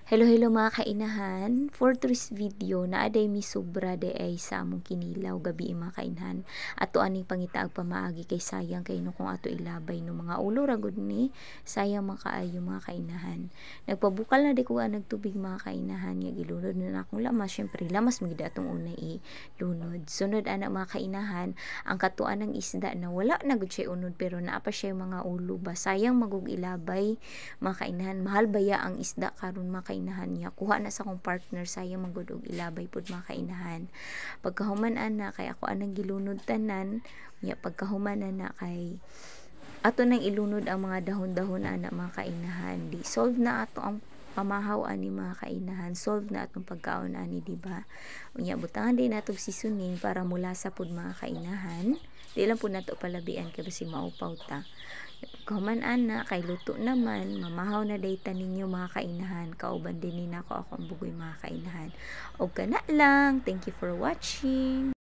Hello, hello mga kainahan. For today's video, naaday mi sobra de ay sa among kinilaw gabi mga kainahan. Ato aning pangitaag pamaagi kay sayang kay no kung ato ilabay no mga ulo ragod ni sayang makaayo mga kainahan. Nagpabukal na di ko nagtubig mga kainahan nga gilunod na akong lamas. Syempre lamas magida atong una lunod. Sunod ana mga kainahan, ang katuan ng isda na wala na gud siya unod pero naa pa siya mga ulo ba. Sayang magug ilabay mga kainahan. Mahal baya ang isda karon mga kainahan niya kuha na sa akong partner sayang magud og ilabay pud mga kainahan pagkahuman ana kay ako anang gilunod tanan nya pagkahuman ana kay ato nang ilunod ang mga dahon-dahon ana mga kainahan di solve na ato ang pamahaw ani mga kainahan solve na atong pagkaon ani di ba unya butangan din nato sisunin para mula sa pud mga kainahan di lang pud nato palabian kay basi maupaw ta. Kaman ana kay luto naman mamahaw na dayta ninyo mga kainahan kauban din nako ako ang bugoy mga kainahan og kana lang, thank you for watching.